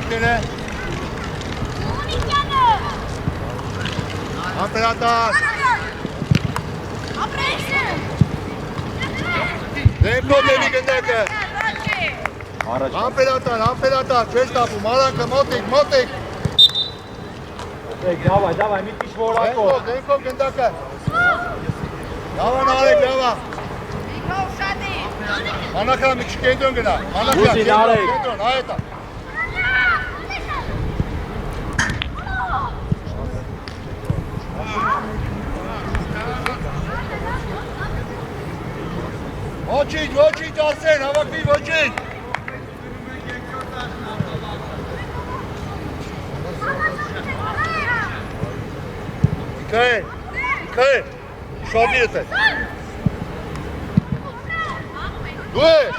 Արանքները Ամպերատար Դեմքով լևի գնդակը Ամպերատար, չես տապում, արանքը մոտիկ Դավայ, մի քիչ որակով Դեմքով գնդակը Լավա նարեք, լավա Մանաքրա մի քիչ կենտրոն գնա կենտրոն, այետա Ոչինչ, Արսեն, հավաքվի, ոչինչ Իքայ, շոդիրս է Դու ես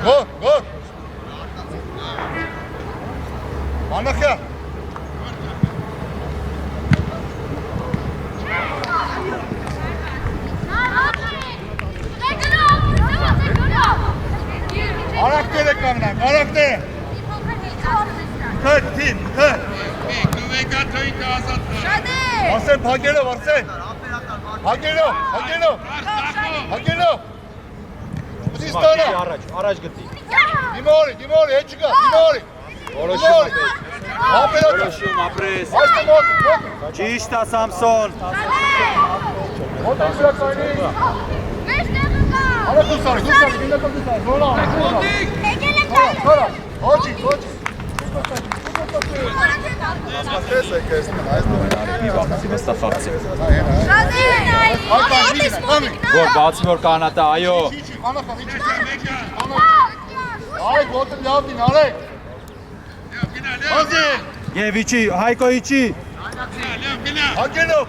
Գոհ Մանախյա Արակները կանգնան, արակները Քըտ, թիմ, քըտ Արսեն, փագելով, Արսեն Հագելով Ուզի ստանա Առաջ գտի Դիմորի, հետ չկա, դիմորի Որոշում ապրես Ճիշտ է Սամսոն Մոտիկ սրակայնի Արա դուսարի, գինդակով դուսարի, զորա Ոչինչ Ասմատես եք ես Մի վախացի մեզ տախաղցի Կամի Որ բացի որ կանատա, այո Արեք, ոտը լավդին, արեք Եվ իչի, Հայկո իչի Հագելով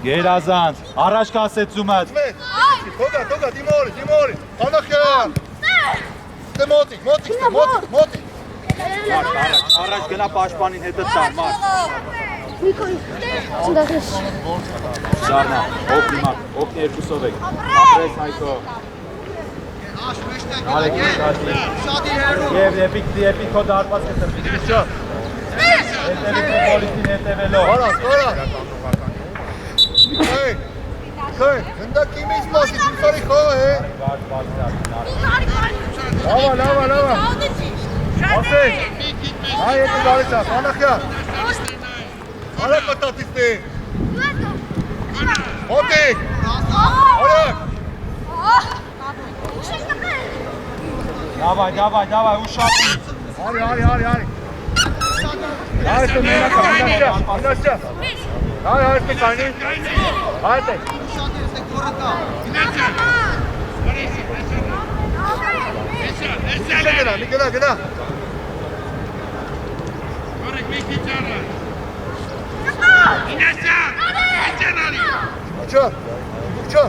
Գերազանց, առաջ կասեցում ատ Թոգա, դիմորի Անախյան Մոտիկ Առաջ գնա պաշպանին հետը տան, մարդ Զարնա, օգնի երկուսով եք Ապրես Հայկո Արեք իշատի Եվ եպիկ հո դարպաց կտրվի Հետևի պոլիսին հետևելով Արա Հնդակ իմից մասի, դուսարի խող է Լավա Ասեք Հայ հետը գալիս ա, Անախյա Արա կտատիսնի Մոտիկ Արակ Դավայ, ուշատի Արի Այստը մենակա, հնդաշյա Այստը կայնի Այստը Մի գնա Ուչա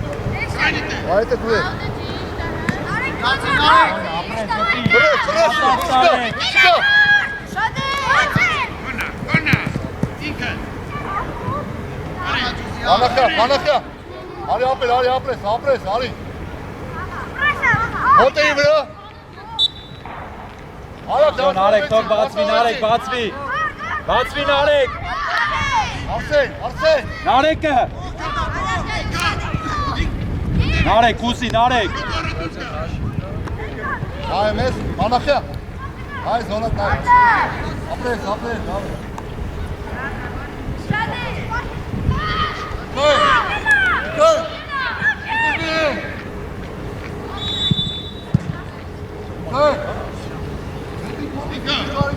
Այստը դու է Անախյա Արի ապրես Արի Մոտեի վրա Նարեք, թող բացվի Նարեք Արսեն Նարեկը Նարեք, կուսի, Նարեք Հայ մեզ, Անախյա Հայ զոնատ նայք Ապրես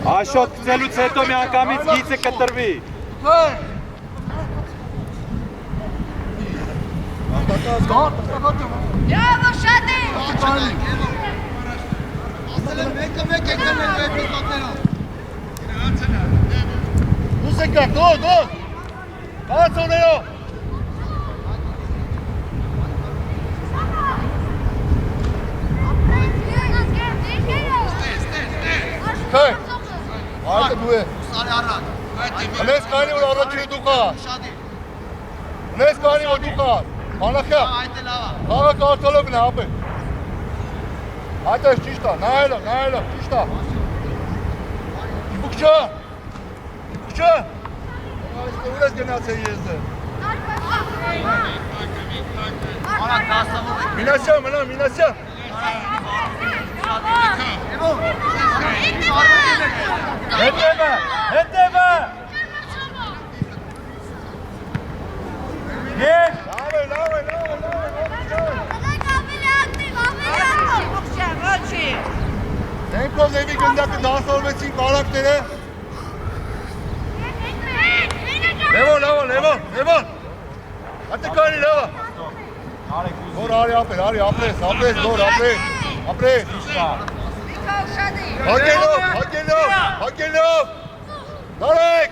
Աշոտ գցելուց հետո մի անգամից գիծը կտրվի Բրավո Շադի Դուսեկա, գոհ Բացոնեով Այդը դու է Հնես կանի, որ առաջինը դու կար։ Հնես կանի, որ դու կար։ Մանախյա, խաղը կարդալով գնա, ապե։ Այդ ես ճիշտ է, նայելով, ճիշտ է։ Իպուկչան, ուր ես գնացել եզը։ Մինասյան, մնա, մինասյան։ Հետևը։ Եվ։ Լավ է։ Նենքով նևի գնդակը դասավորվեցին կարակները։ Լևոն։ Ատը կանի լավա։ Որ արի ապեր, որ ապրես։ Հակելով։ Նարեք։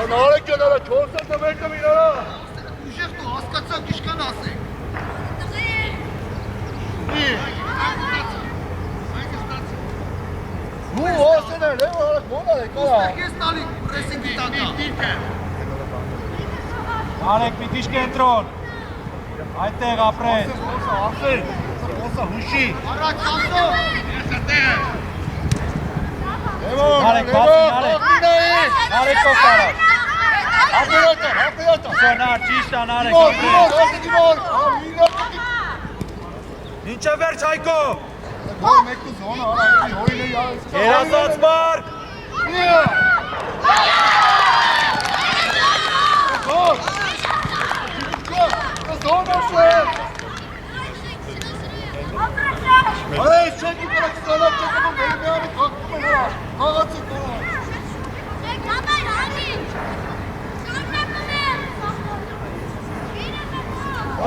Նարեք ջան, արա 4 սատը մեկը մինարա։ Ուժեղ դու հասկացակ իշքան ասեք։ Դու ասեն է, լևո արակ մոնար է, կարա։ Ես տալի պրեսինգի տակա։ Նարեք պիտիշ կենտրոն։ Այդտեղ ապրես։ Ոսա, հուշի։ Առաջ ասով։ Նարեք, Նարեք կոկարակ։ Ապերատա։ Սոնար, ճիշտ է, Նարեք ապրես։ Ինչը վերջ Հայկո։ Որ մեկու զոնը արայելի հորին է յայս։ Երազած մարկ։ Զոնը շեր։ Արայս չենքի պրակ սանակ չեկում վերմյանի կակում է հրա։ Հաղացի կորա։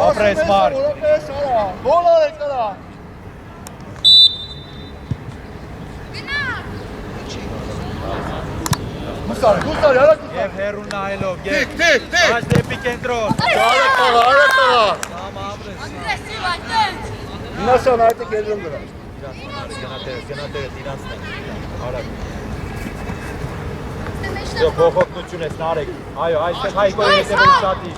Ապրես մարկ։ Բոլար է կրա։ Գուսարի, հարակ գուսարի։ Եվ հերուն նայելով, Թիք։ Աջ դեպի կենտրոն։ Արակ տղա։ Մինասյան այդը կեդրում դրա։ Գնատերս, իրանցն է, արակ։ Բողոքնություն ես, Նարեք, այո, այստեղ Հայկո հետևել շատի։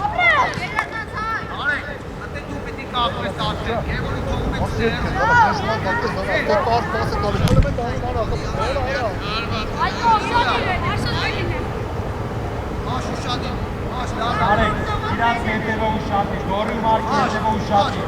Արեք, ատե դու պիտի կապրես ատե, եվորի թողում եք սեր։ Աշու շատի, աշ լավ։ Նարեք, իրանց հետևող շատի, դորի մարկի հետևող շատի։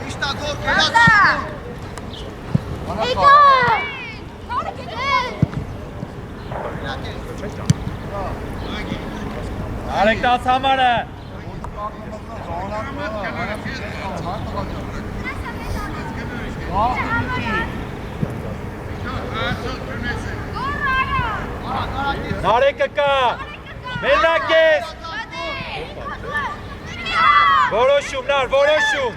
Իշտա գոր կերացում։ Նարեք տաց համարը։ Նարեկը կա, մենակ ես։ Որոշում, նար, որոշում։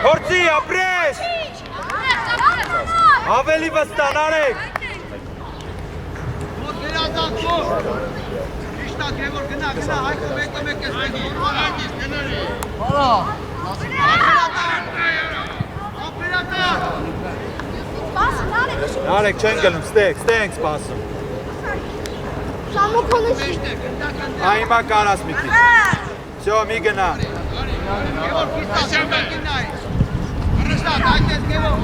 Հորցի, ապրես։ Ավելի վստահ, Նարեք։ Որ գերազանքով։ Իշտա գևոր գնա, Հայկո մեկը ես ապերատա։ Նարեք չեն գնում, ստենք սպասում։ Այ հիմա կարաս մի քիչ։ Всё, մի գնա։ Գևոր կիստա գնայ։ Առաջտա, այդպես գևոր։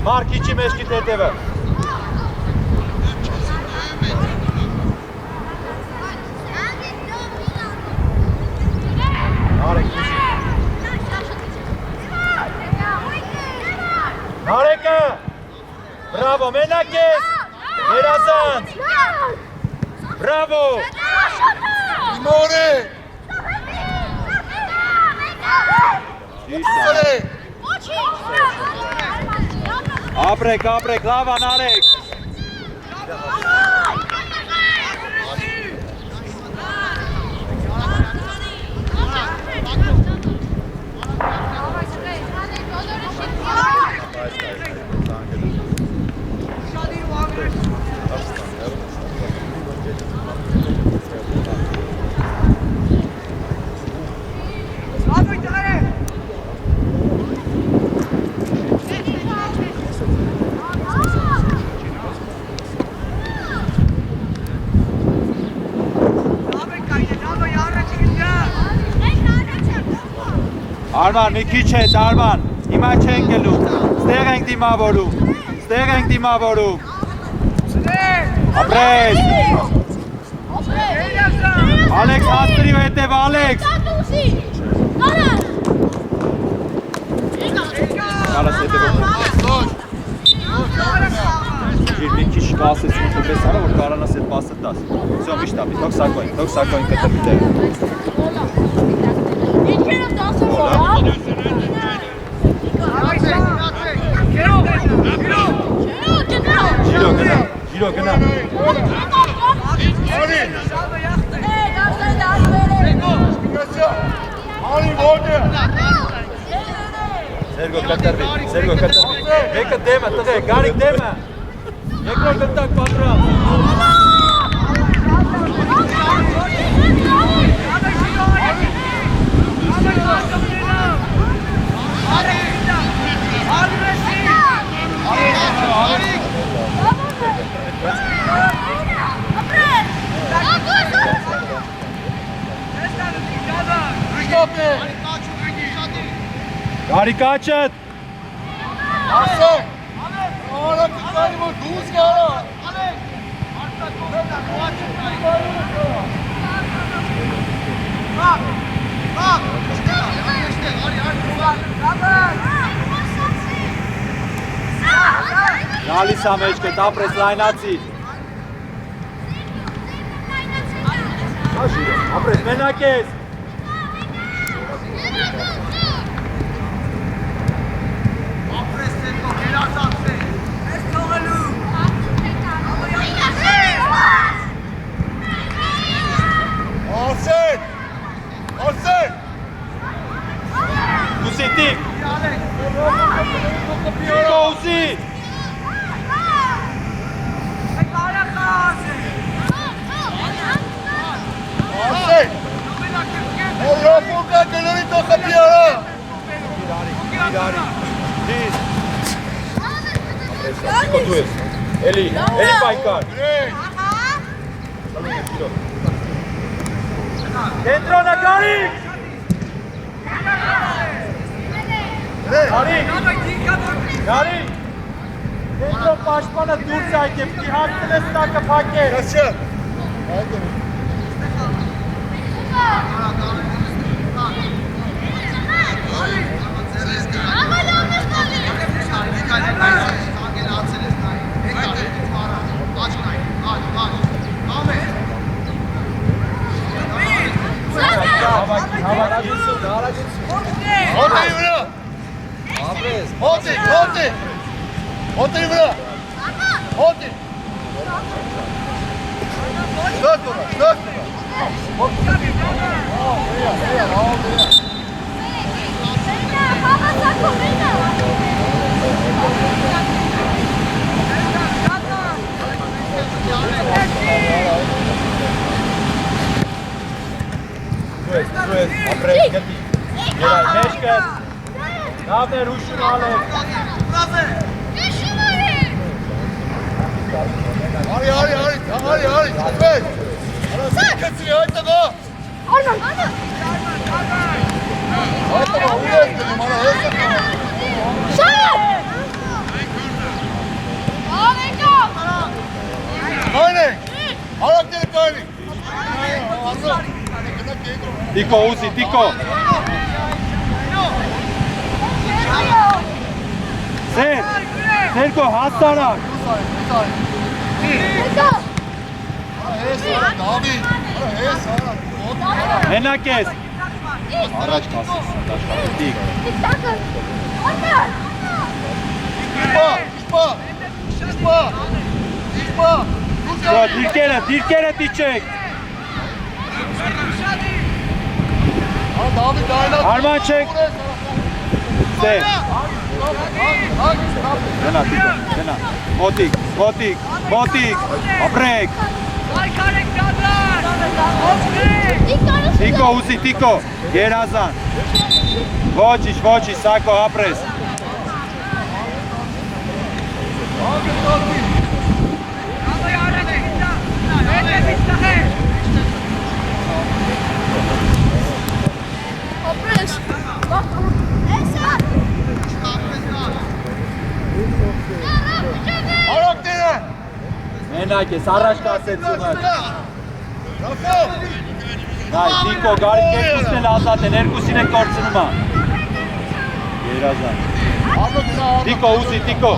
Մարկ իջի մեջքիդ հետևը։ Նարեք իջի։ Նարեկը։ Բրավո, մենակ ես։ Երազանց։ Բրավո։ Մորե։ Ապրեք, լավա Նարեք։ Արման, մի քիչ հետ, Արման, հիմա չենք գնում, ստեղ ենք դիմավորում, ապրես, Ալեքս հաստրիվ հետև, Ալեքս, Կարաս հետև մի քիչ կասեցին պես արա, որ կարանաս հետ պասը տաս, վսյո միշտ ապի, թող սակոյն կտրվի տեղ Ջիրո գնա Անի որդը Սերգո կտրվի, մեկը դեմը, տղե, գարիկ դեմը Երկրորդ գտակ պատրամ Գարիկ աչըտ Ասե Արա կկանի որ դուս գարա Գալիս ամեջկը, տապրես լայնացի Ապրես, մենակ ես Ասե Ուսի տիպ Տիկո ուսի Ասե Ռոպուկա գլորի տո խպի արա Իրարի Տիկո դու ես Էլի պայքար Կենտրոնը գարիկ Գարիկ Կենտրոն պաշպանը դուրս այդ և կի հակտել ես տակը պակեր Կասյա Հոտերի վրա Հոտերի վրա Հոտի Շտոտ Ապրես գտի Երայ, մեջկս Նավներ ուշուն ալեք Արի, ասվես Կծրի այդ տղա Այդ տղա ուր ես դնում, արա ես տղա Կայնեք, հարակ դերը կայնեք Տիկո ուսի, տիկո Սերգո հասարակ Մենակ ես Առաջ կասես, տիկ Դիրկերը տիչեք Արման չեք Սեր Գնա, գնա Մոտիկ, ապրեք Տիկո ուսի, տիկո Երազան Ոչի, սակո, ապրես Ապրես Մենակ ես, առաջ կասեցումը։ Ռաֆո։ Նայ, Տիկո, գարիկ երկուսն էլ ազատ են, երկուսին է կորցնում է։ Երազան։ Արնո գնա։ Տիկո, ուզի, Տիկո։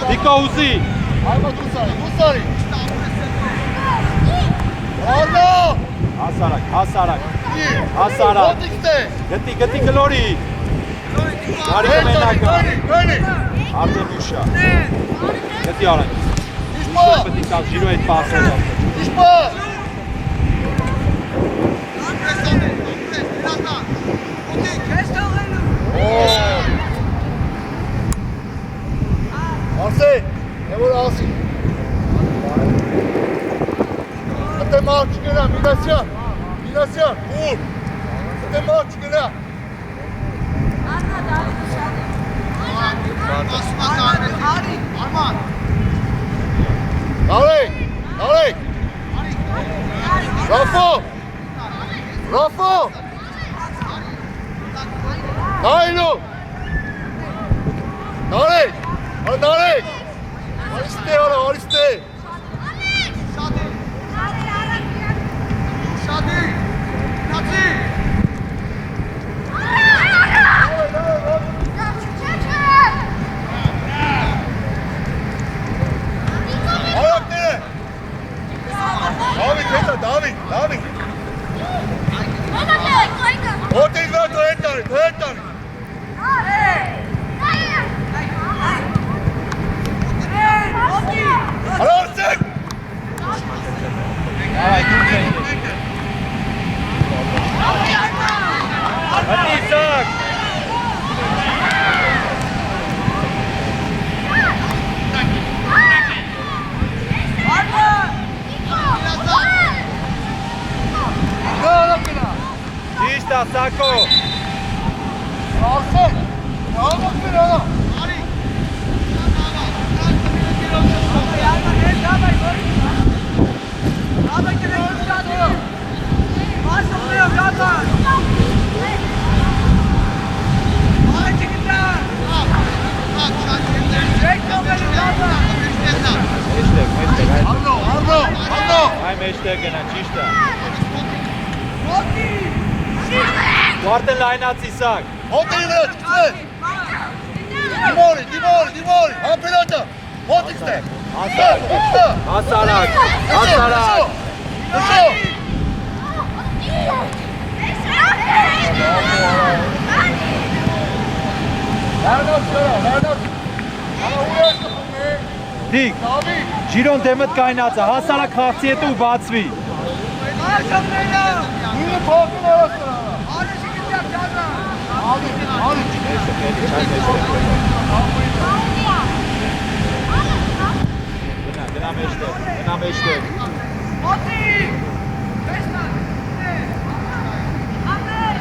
Տիկո, ուզի։ Այմա դուսարի։ Արնո։ Հասարակ։ Գտի գլորի։ Գարիկը մենակը։ Արդեն ուշա։ Գտի արանք։ Պետք է կալ ջիրո այդ պասերը։ Իշպա։ Արսե, եվոր ասի։ Ատե մարդ չգնա, Մինասյան, ուր։ Ատե մարդ չգնա։ Նարեք։ Ռաֆո։ Նայլու։ Նարեք։ Արիստե։ Դավիթ։ Ոտից վրա դու հետ տանի։ Արարցեք։ Հատիսակ։ Ճիշտ է, Սակո։ Արսեն, Արնո։ Այ մեջտեղ գնա, ճիշտ է։ Վարտեն լայնաց Իսակ։ Հոտերի վրա չկցե։ Դիմորի, համպելատը, հոտիքն է։ Հասարակ։ Ուշո։ Լարնոց։ Դիկ, ջիրոն դեմըտ կայնած է, հասարակ խաղցի հետո ու բացվի։ Ինը փոխին Գնա մեջտեղ։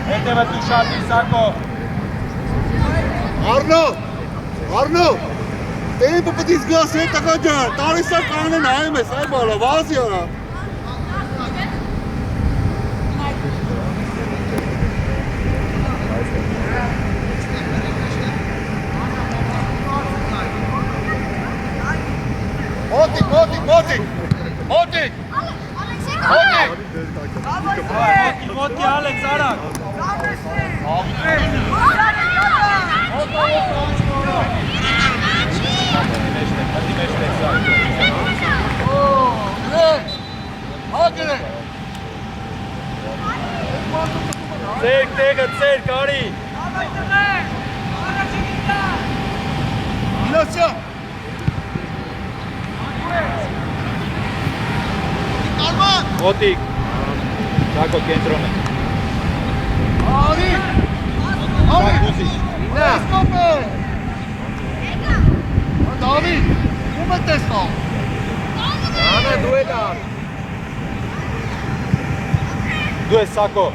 Հետևը դու շատ Իսակո։ Արնո, տեի պպտից գաս հետ տակա ջար, տարիսակ կանեն այմ ես, այ բալա, վազի արա։ Մոտիկ։ Մոտքի Ալեքս արակ։ Ծեր, կարի։ Մինասյա։ Մոտիկ։ Սակո կենտրոն է։ Արի։ Սակուզի։ Ստոպ է։ Դավիթ, ում է տեսնալ։ Անա դու ես ար։ Դու ես Սակո։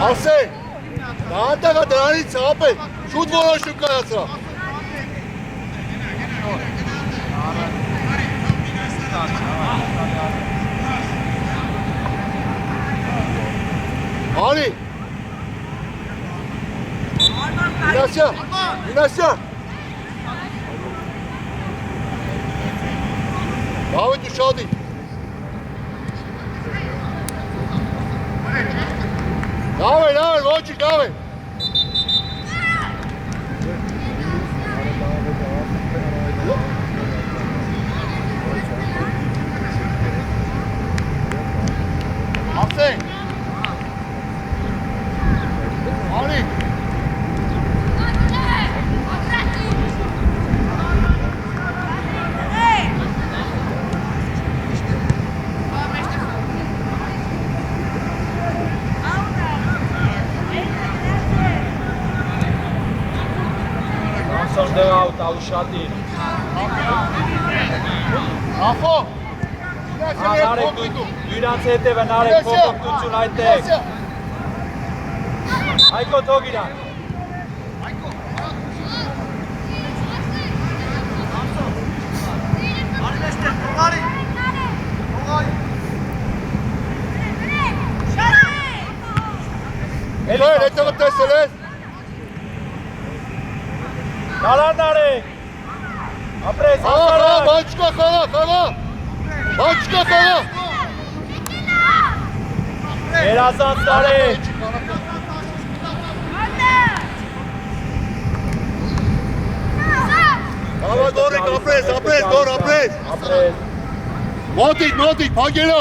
Ասե, դանդաղա դրանից ապ է, շուտ որոշում կայացրա։ Արի, Inasya. Inasya. Davet uşağı değil. Davet, Roçik, davet. Aferin. Ali. Samson դեղ out ալուշատի։ Afo. Նարեկ դյրանց հետևը նարեկ փոփոխություն այդտեղ։ Այկո թող իրան։ Böyle eteme testere. Kalan nարեկ։ Ապրես, Kala, Bançka kala. Bançka kala. Երազանց նարեկ։ Kala Gorik, apres, gor, apres. Ապրես։ Motik, pagelo.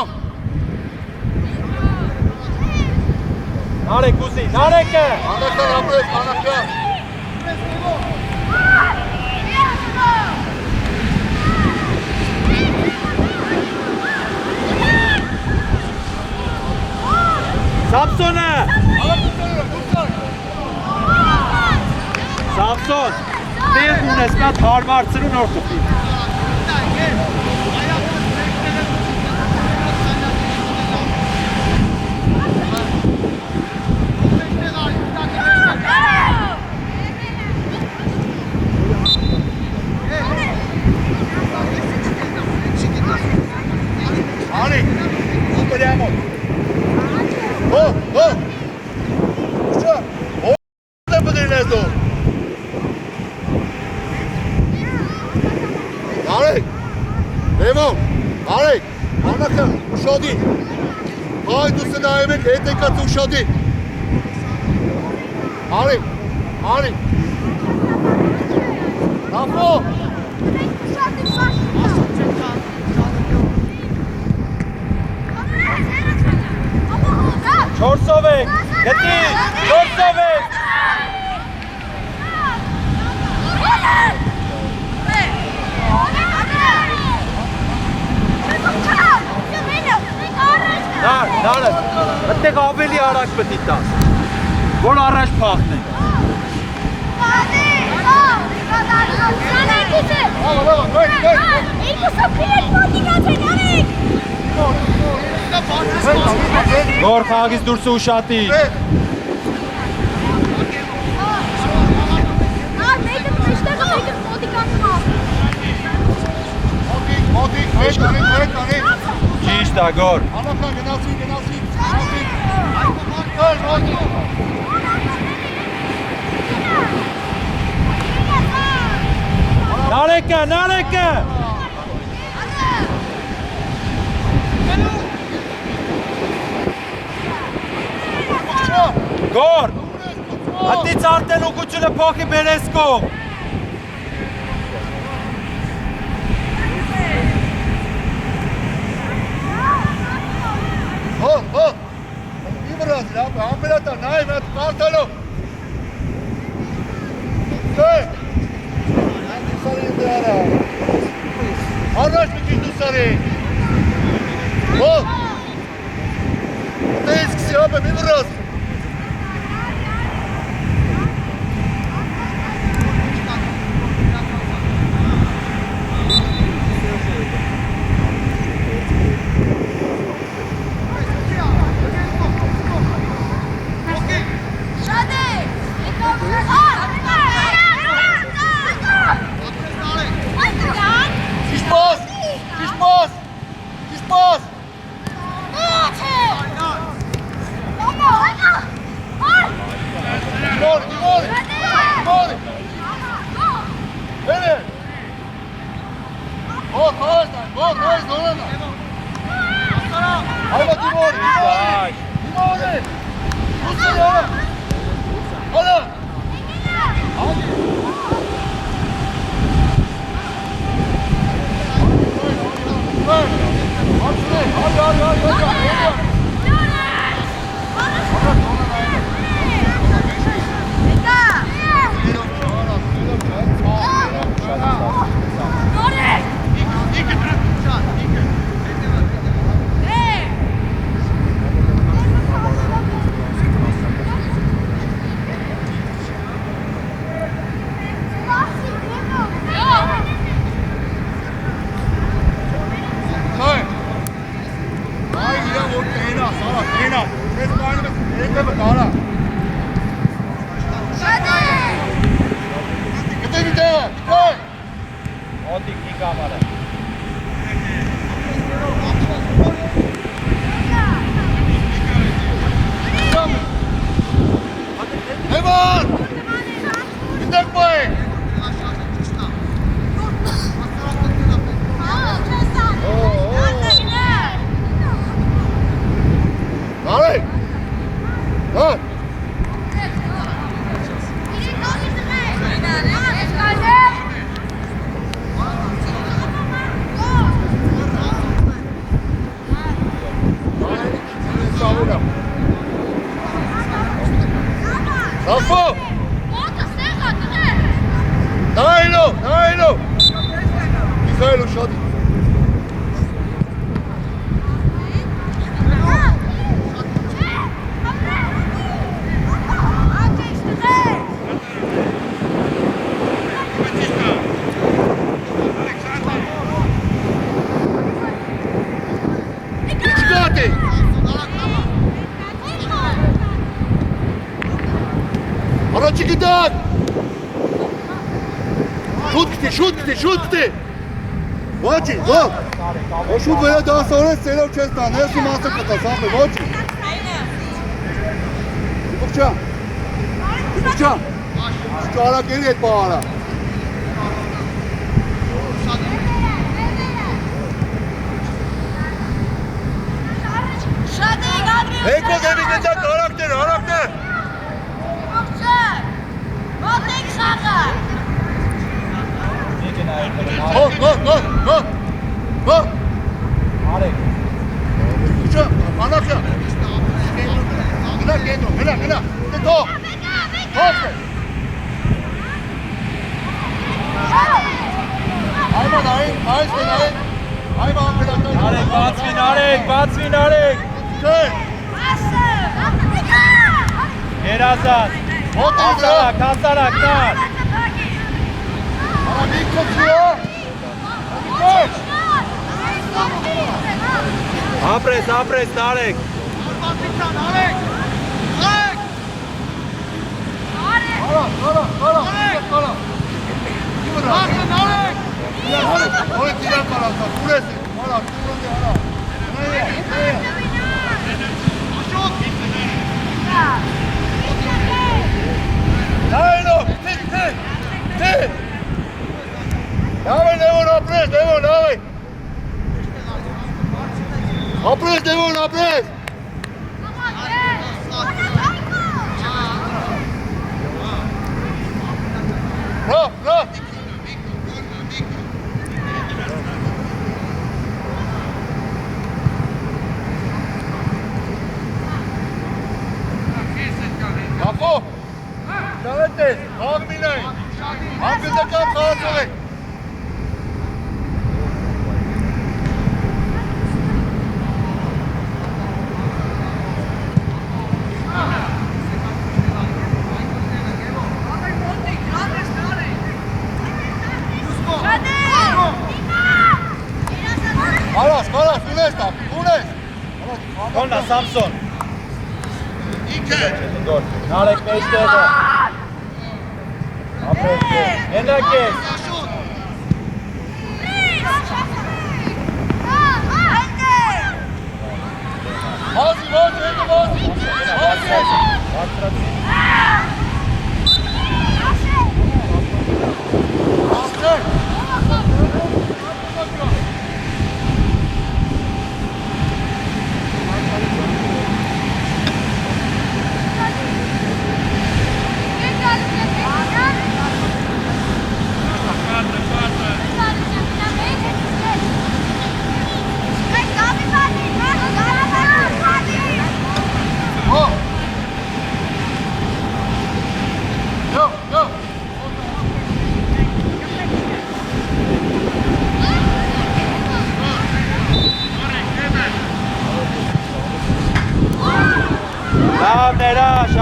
Նարեկ ուզի, նարեկը։ Anaklar apres, anaklar. Samsոնը։ Samson, տեղ ունես նա թարմարցրու նոր խփի։ Ali, operiamo. Go. Uçak. O da mı dinlez o? Arek. Demon. Arek. Anaklar. Uşağı değil. Haydi sınavı KTK uşağı değil. Arek. Afo. Չորսով եք, գտի, չորսով եք։ Նարը, այդտեղ ավելի առաջ պետք է տաս, որ առաջ փախնենք։ Գոր խաղից դուրս ուշատի։ Motik, meç. Ճիշտ է, գոր։ Anaklar genasi. Նարեկը։ Գոր, հատից արդեն ուգությունը փոխի բերես կողմ։ Ho. İmraz ya, ambulata, naim et, kartalo. Hey. Sarı indara. Araç mı gitti sarı? Ho. Ne eskisi abi, İmraz. Şiş bas. Gol. Давай, Зорана! Haydi Timur! Timur! Tutsun ya! Hadi! Hadi! Շուտի։ Ոչի, գո։ Շուտ վրա դասորես ծերով չես տան, ներսի մասը կտաս, ապե, ոչի։ Իպուկչան։ Իպուկչան։ Շարակերի հետ պահարա։ Հեկո դեպի գտակ, հարակտեր։ Իպուկչան։ Ոտեք շաղը։ Go! Arek. Uça, anakya. Gına. Go. Hoppa. Ayma dayı. Ayma ambulansa. Arek, batsvin Arek. Gel. Erazan. Kalsana, knar. Ana bir koşuyor. Hadi koş. Apres, Arek. Kala. Oraya tira kalasa. Burası. Kala. Daylo. Tik. Давай, Devon, apres. Apres, Devon, apres. Bra. Kapı. Davettes. Ağminay. Ağminda kal sağa sola. Kalas, Unes. Konna, Samson. Arek 5 tane. Apres. Enakes. Vazi.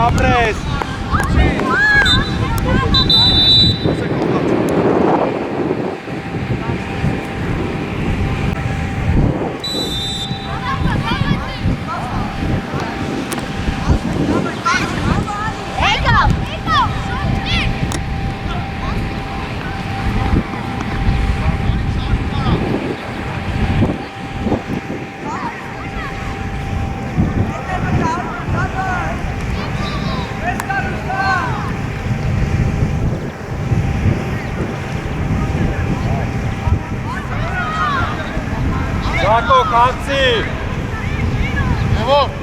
ապրես։ Ժակո, կացի։ Եվոր։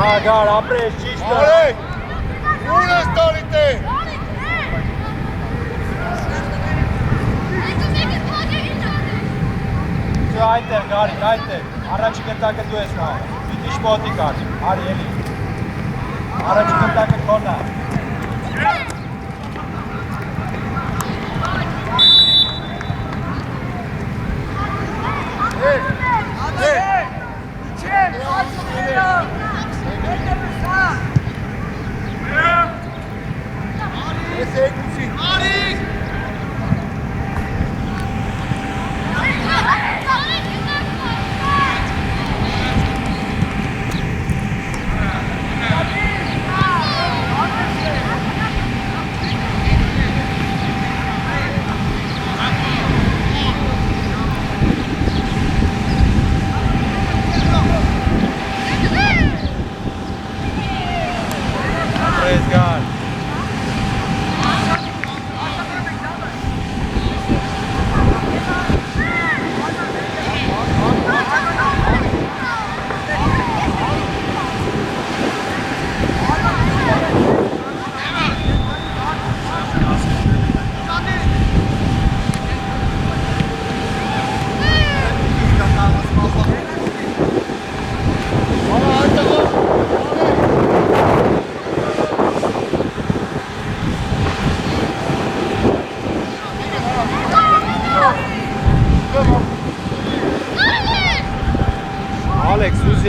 Ագար, ապրես, ճիշտ է։ Արեք, ո՞ւր ես տալի տե։ Դու այդտեղ, Գարիկ, այդտեղ, առաջի գնդակը դու ես նահ, դու մոտի կար, արի էլի, առաջի գնդակը քոնա։ Ես եկուցի։ Ապրես, Գար։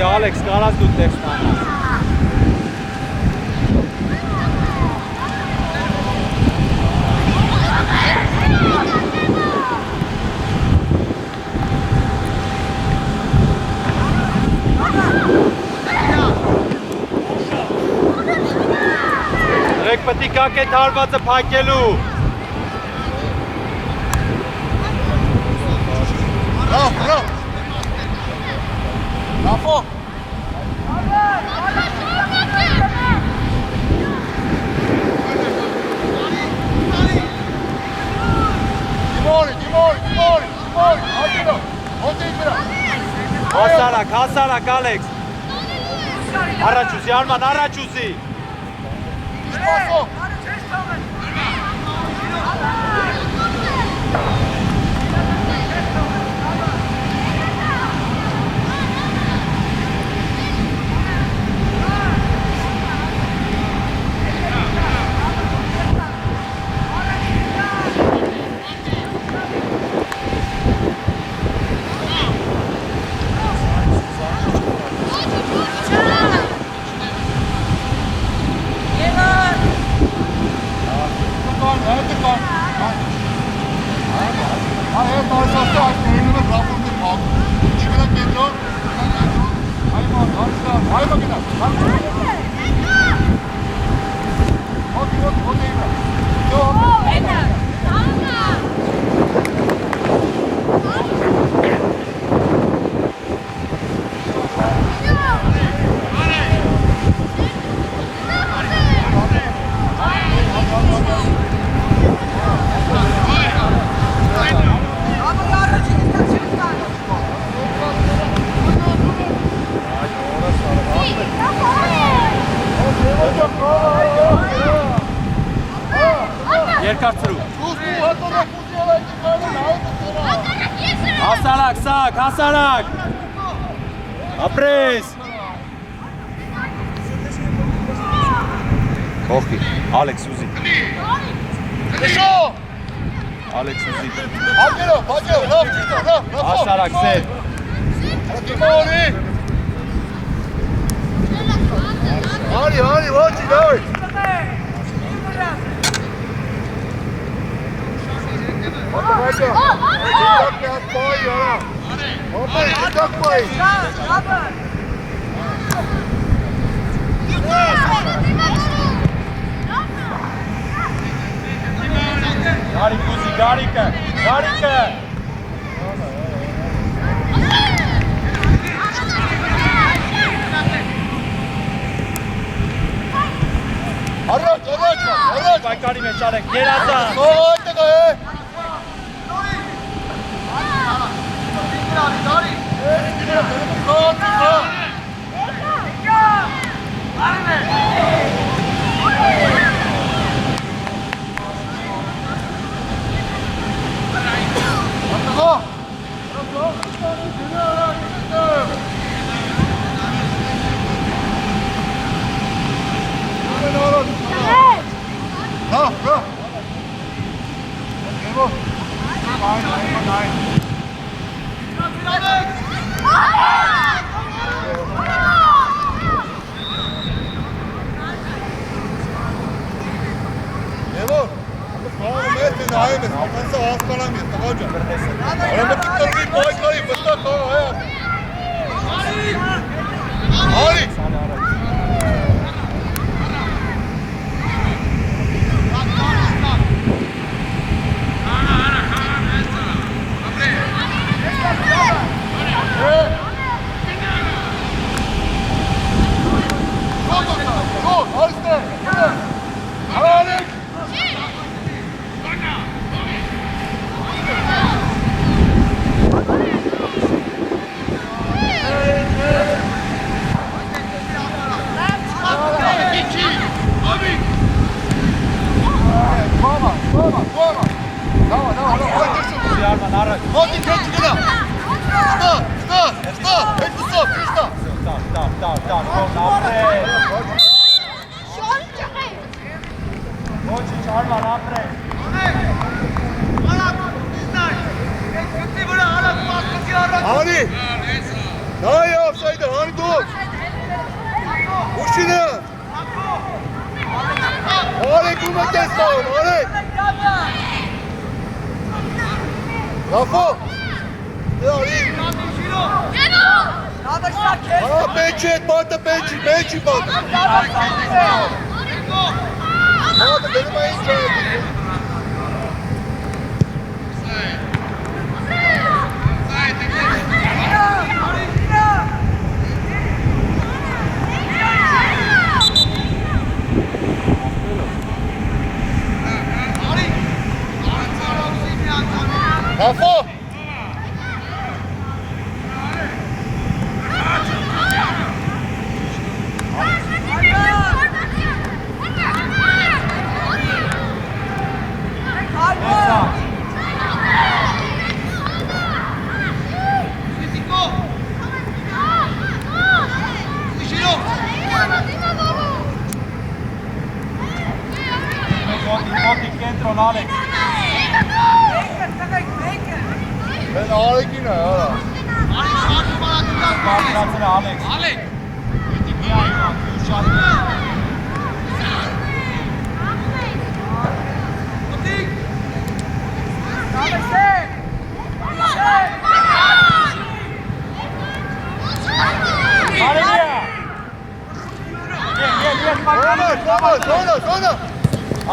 Ալեքս, կարաս դու տեքս մանաս։ Դրեք պտի կակ էտ հարվածը պակելու։ Լավ։ Լավո։ Դիմորի, ատինո, հոտից վրա։ Հասարակ, Ալեքս։ Առաջ ուզի, Արման, առաջ ուզի։ Իշպասո։ Երկար ծրու։ Ուստու հատորը կուզի ալայքի կարեն հայտը Հասարակ, սակ, հասարակ։ Ապրես։ Կողքի, Ալեքս ուզի։ Նշո Ալեքս ուզի։ Հակերով, լավ ճիշտա, լավ Հասարակ, սեր։ Դիմորի Արի, ոչի, դավի Հատը, դիտակ մի հատ պայի, արա Հատը, դիտակ պայի Գարիկ ուզի, գարիկը, գարիկը։ Առաջ Պայքարի մեջ արեք, գերազա։ Սողայ տղա է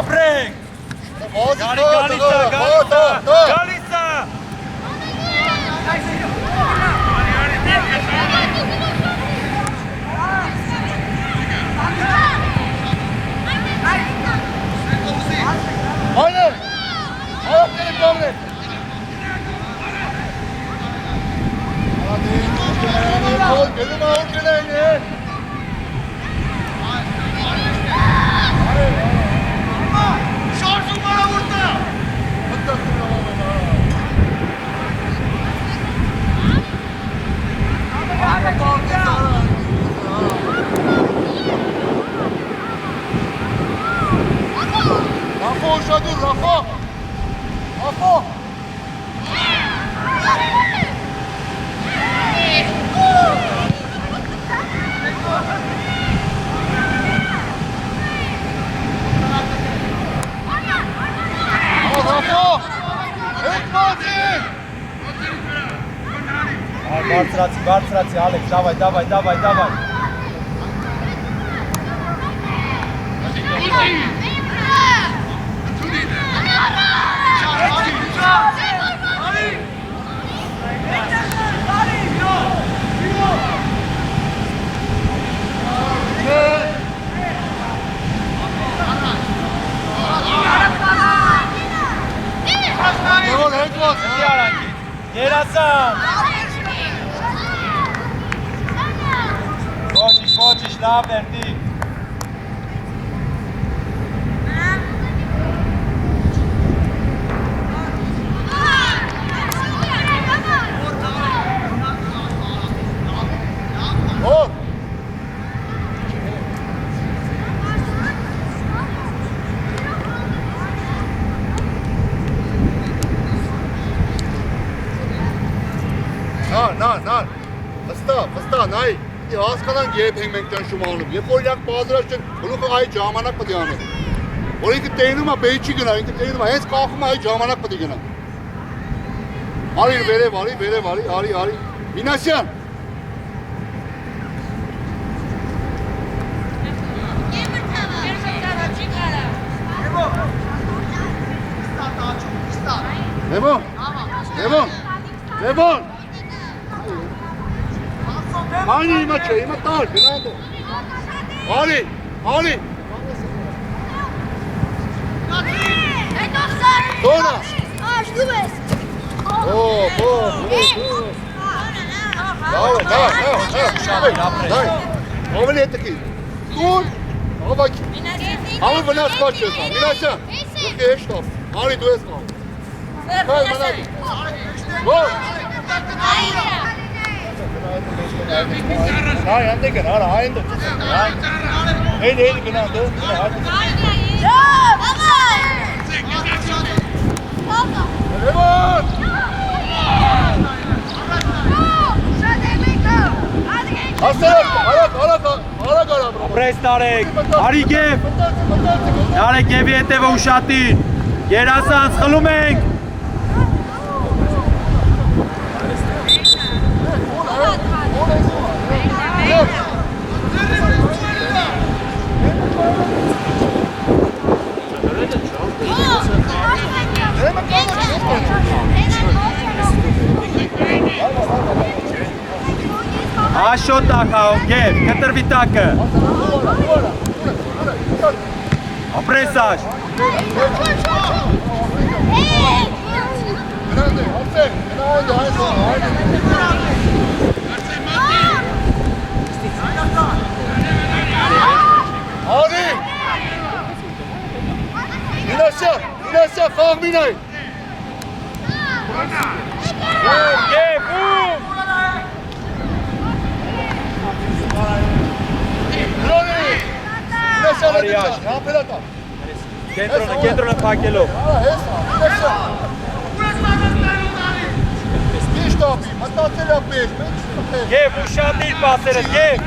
Ապրենք։ Գալիսա։ Gelin ağır gelin. Բարձրացի, Ալեքս, դավայ։ Երասան։ Ոչիշ, լավ ներդի։ Նար, վստահ, նայ, հասկանանք երբ ենք ճնշում անում, երբ որ իրանք պազրած չեն, գլուխը այդ ժամանակ պետք է անեն, որ ինքը տենում է, բեի չի գնա, ինքը տենում է, հենց կախում է այդ ժամանակ պետք է գնա, արի, վերև, արի, Մինասյան, Լևոն, Ani ima će, ima tal, Fernando. Ali. Dona. Daj. Ovo nije taki. Tur. Ovak. Ama bana spačeva. Minaša. Dok je što? Ali tu je skao. Daj, manadi. Go. Hayır, andaki ara aynı. Neydi binando? Levon! Aslan, ayak. Ապրես Տարեկ, արի գև, Տարեկ գևի հետևը ուշատին, երասանց, խլում ենք, Աշոտ տախաղ, գև, կտրվի տակը, ապրես աշ, Hadi! Minasya, kalk Minay! գև, ում, կենտրոնը պակելով, գև, ուշատիր պասերս, գև,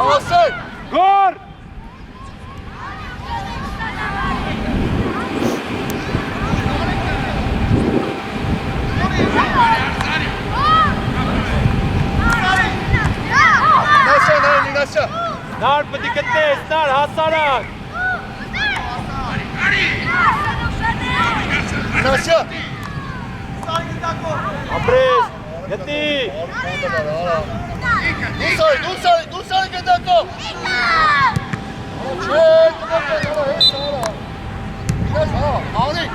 Alsın! գոր, Minasya! նար պտի կտնես, նար հասարակ, Minasya! ապրես, գտի, Dursana Gedako! Çek! Ali!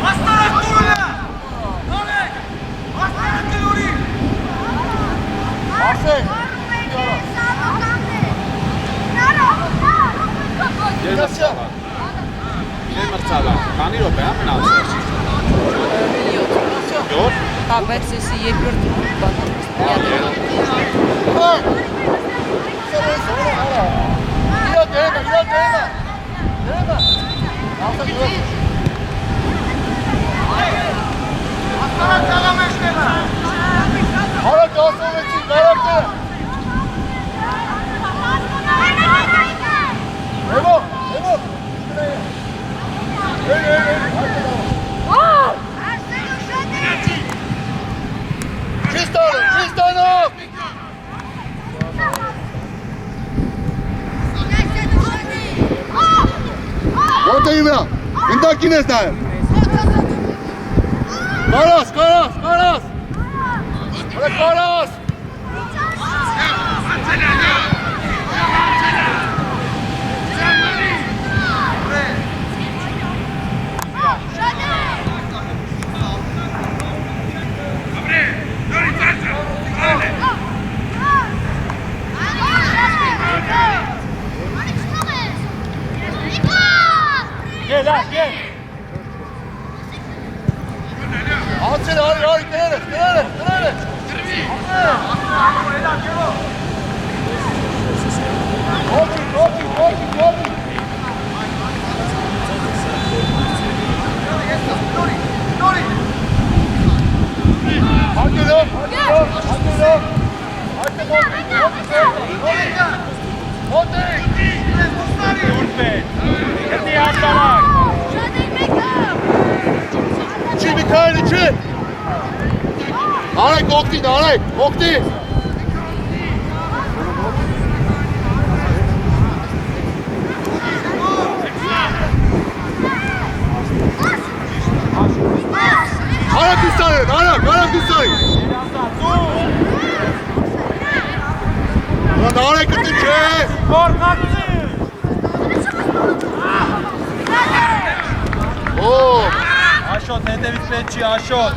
Aslan Akbu'yla! Ասեք։ Մրցավա, քանի րոպե է մնացել։ 7 Հա, բայց էսի երկրորդ բանը։ Ինտակին ես նայել։ Կարաս։ Կարաս։ Gel. Açın, hadi, dönelim. Kopi. Hadi lan. İçi. Arek, Okti. Arek üstüne. Lan Arek üstüne. Oo. Aşot, հետևից պետք չի, Aşot։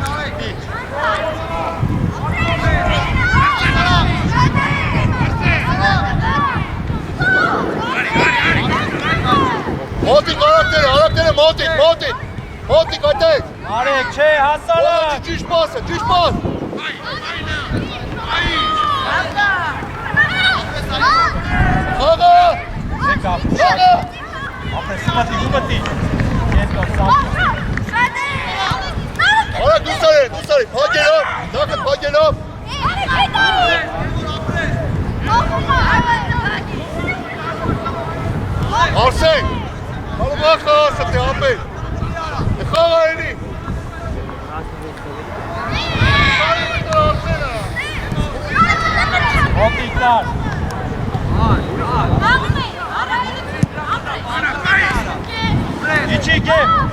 Մոտիկ արակները, մոտիկ այդեք։ Արեք, չէ, հասարակ։ Ճիշտ պաս։ Խաղը։ Ապրես, գումտի։ Արակ դուսարի, փագելով։ Արսեն, հալուղա խաղաստ է ապել, խաղա էնի։ Օպիտար։ Իչի գև։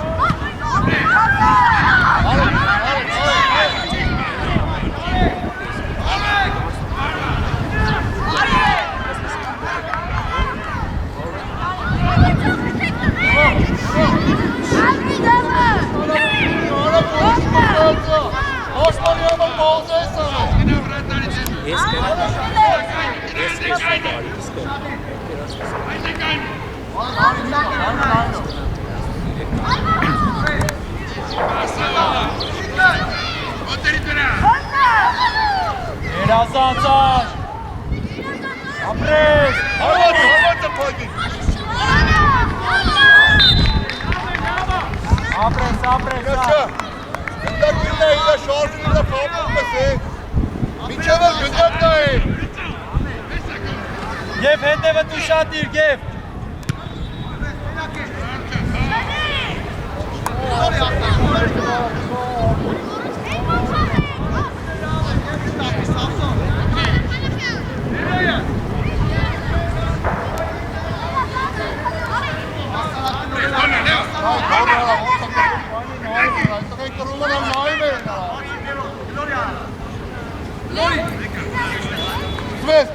Երազանցար։ Ապրես։ Հարվածը փագի։ Ապրես։ Գնդակինն է, իլա շարժին իլա խապում ես է։ Մինչև էլ գնդակն է։ Եվ հետևը դու շատիր, գև։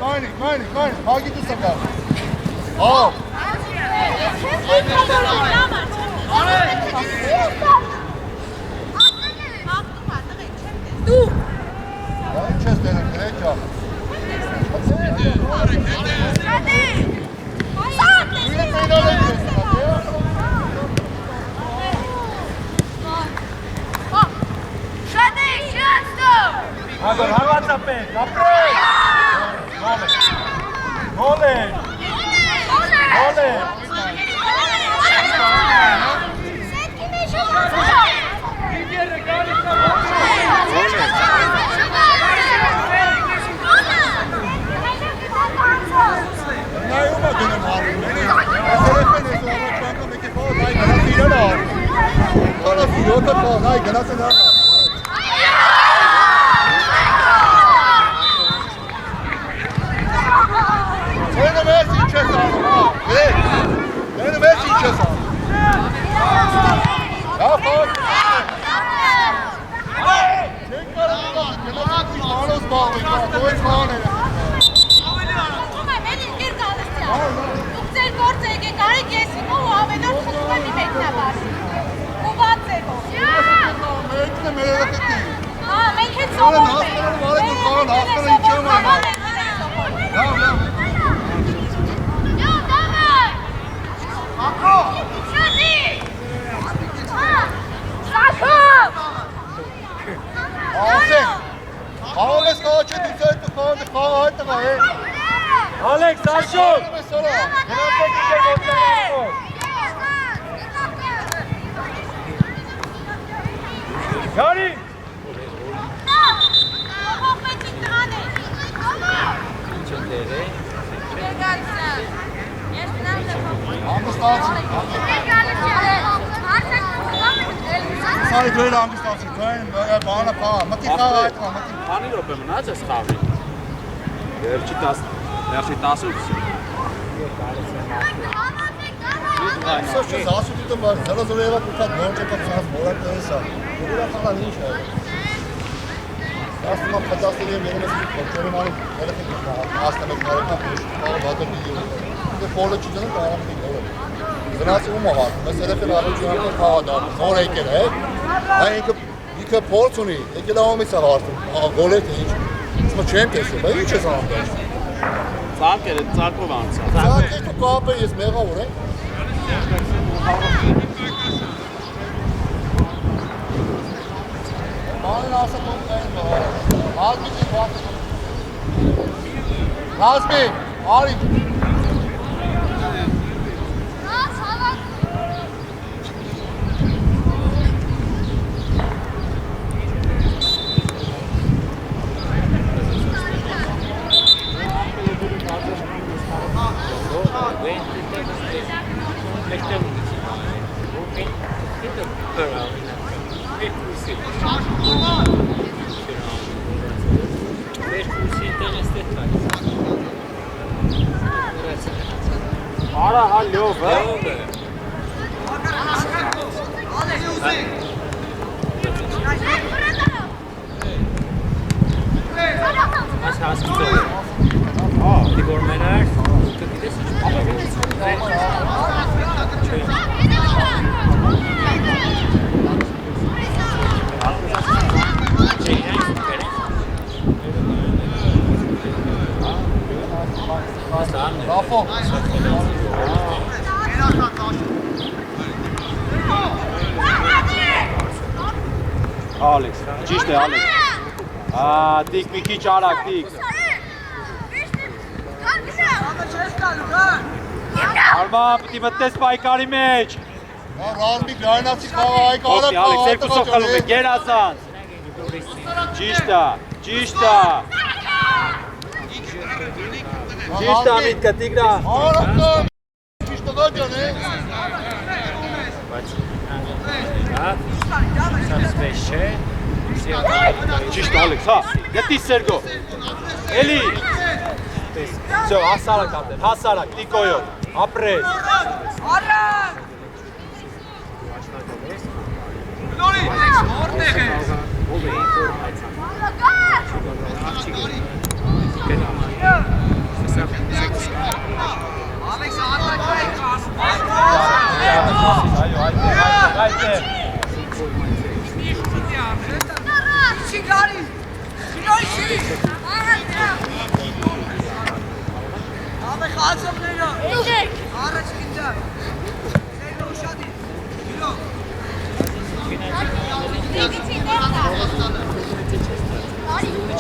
Մայնի, հագի դու սակա։ Ահ։ Դու։ Ինչ ես դերում, գրեջա։ Ալեքս, ապրես։ Գոլ է։ Նայում է գնում հարում, ասերեփեն ես առաջանում եկե փող, նայ գնաց իրան ար։ Կարաս 7 փող, նայ գնաց նա։ Դենը մեծ ինչ ես անում, հա։ Դենը մեծ ինչ ես անում։ Հա, փող։ Չեն կարող գնաց մանոս բաղվի, դոյս ման է։ Դուք ձեր գործը եկեք արեք ես ու ավելորդ խնդրում եմ իմ մեկնաբար։ Ու ված եք ով։ Մեկն է մեր երեխեքի։ Հա, մենք հետ սովորում ենք։ Ալեքս կաչի դուց այդ խաղը հայտղա է։ Ալեքս, Աշոտ։ Գնացեք իջեք օտարով։ Գարի։ Սարի դու էլ անգստացի, դու են բանը պաղա, մտի խաղը հայտղա, մտի։ Քանի րոպե մնաց ես խաղի։ Վերջի 10-ից։ Այսօր չես ասում դու բար, 0-0 եղավ ու կատ նոր չեկավ սանց մորակ դես է։ Ուղիրա խաղան ինչ է։ Ասում եմ պատասխանի եմ եղել ես կոչորիմանի երեխեք ասնամեկ նարեկան խաղը բատր դիգի։ Դե փոլը չդնում կարամ դի գոլը։ Գնացի ու մահար, մեզ երեխեն առաջ յամեն խաղա դարում, նոր եկել է։ Հա ինքը փորձ ունի, եկել ավամից է հարթում, գոլ է թե ինչ։ Իսկ չեմ տեսել, բա ինչ ես անում դες։ Ծակեր է, ծակով անցա։ Ծակեր դու կապ ես մեղավոր է։ Մանեն ասա տոք կային բաղար։ Հազմի դի բաղար։ Հազմի, արի։ Արա հա լյով է։ Այս հասկիցով է։ Դի որ մենար, կգիտես ինչ Rafo. Ալեքս, ճիշտ է Ալեքս։ Տիկ մի քիչ արագ, տիկ։ Արման, պտի մտնես պայքարի մեջ։ Ռազմի գայնացի խաղը այկ արակ Ոպի, Ալեքս, երկու սոխալում է, գերազանց։ Ճիշտ է, ճիշտ է։ Ճիշտ է, միտկը, տիգրա։ Արակը, ճիշտ ղա ջան է։ Ճիշտ Ալեքս, հա, գտի Սերգո։ Էլի։ Всё, հասարակ արդեն, հասարակ, տիկոյով, ապրես։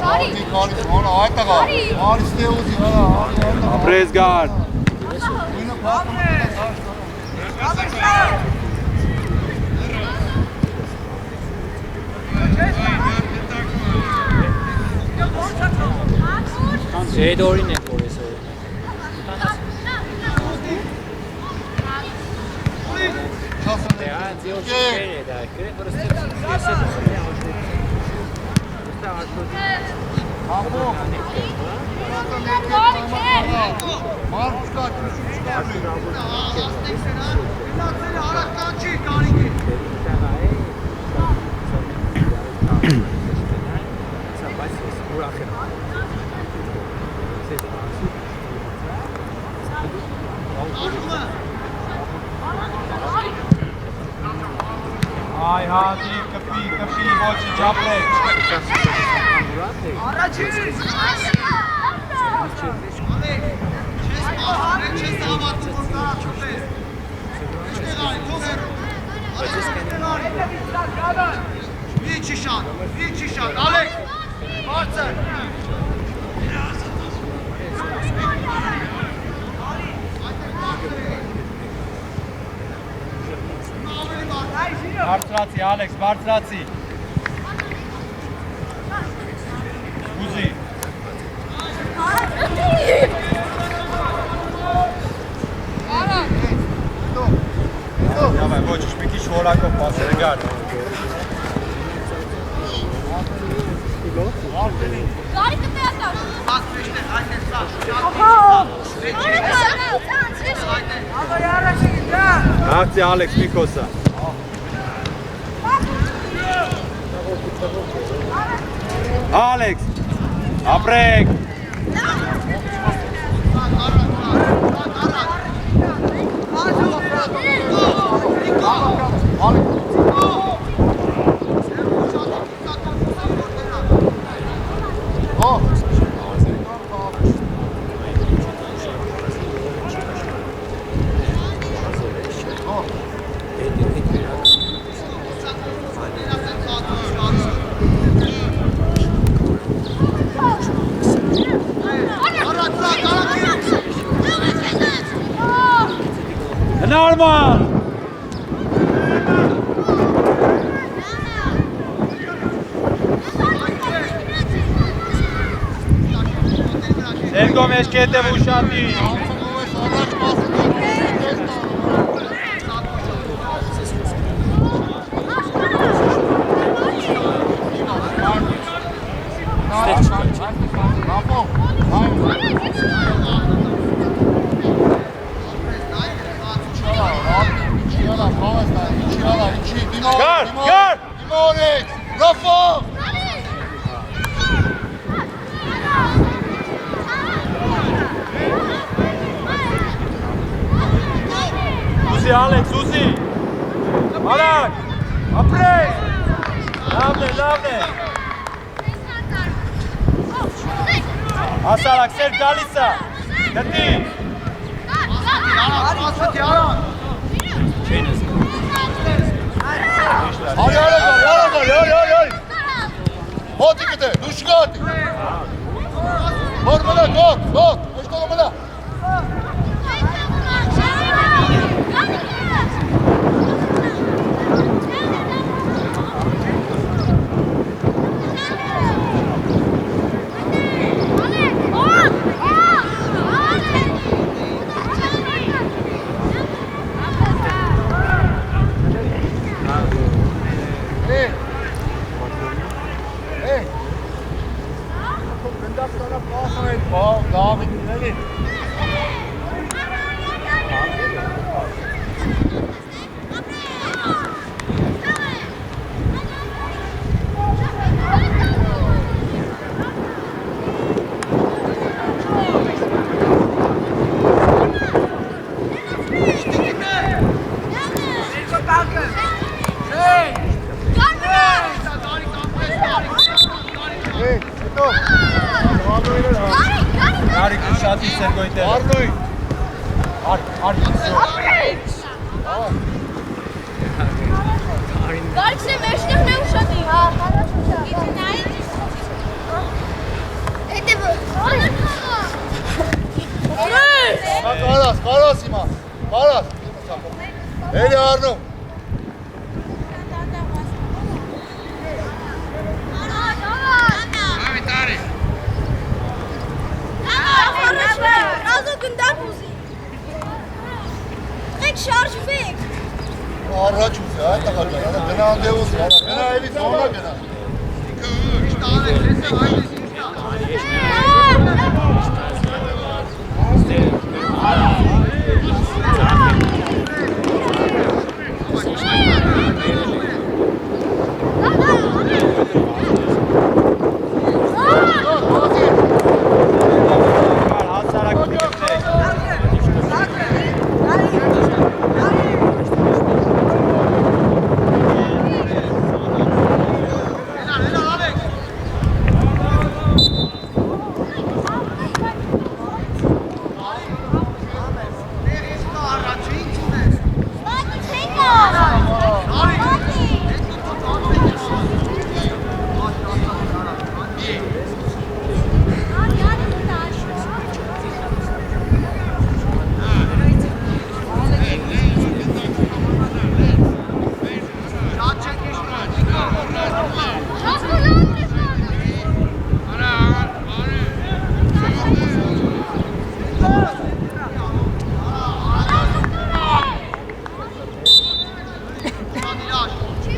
Արի կարիս, հորա, այդ աղա, արիս թե ուզի, հորա, Ապրես գար։ ինը պաստում է, Էդորին է որ էս օրը։ Դե այն ձիո շքեր է դա, գրե պրոստը ես եմ։ Այ հատի, կպի, ոչինչ ապրեք։ Մի շան, Ալեք, բարձր։ Բարձրացի, Ալեքս, բարձրացի։ Ուզի։ Դավայ, ոչ, մի քիչ որակով պասերը գար։ Գարի կտեատար։ Աղցի, Ալեքս, մի կոսա։ Ալեքս, ապրեք։ Normal. Sergo meşkete bu şanti. Gör! Dimonik! Rafa! Uzi, Alex, Uzi! Alak! Aprej! Lavne! Asalak, ser Galisa! Gati! Hadi! Hadi gide, duşka hadi. Korkma kork. Hoş koluma da. Gari kuşatı Sergo'yu der. Arnoy. Գարիքս է մեջտեղ մե ուշատի, հա, հարաճ ուշա։ Կարաս հիմա, կարաս։ Էլի առնում։ Շարժվեք։ Առաջ ուզի, այդ տղաները, գնա անդևուս, գնա էլի ծանա գնա։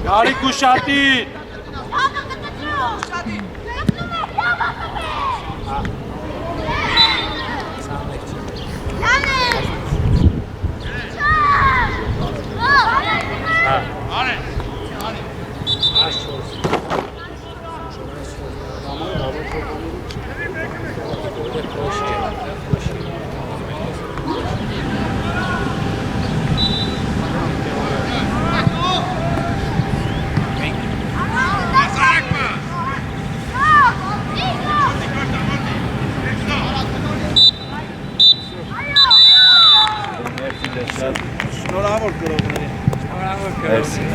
Գարիկ ու շատի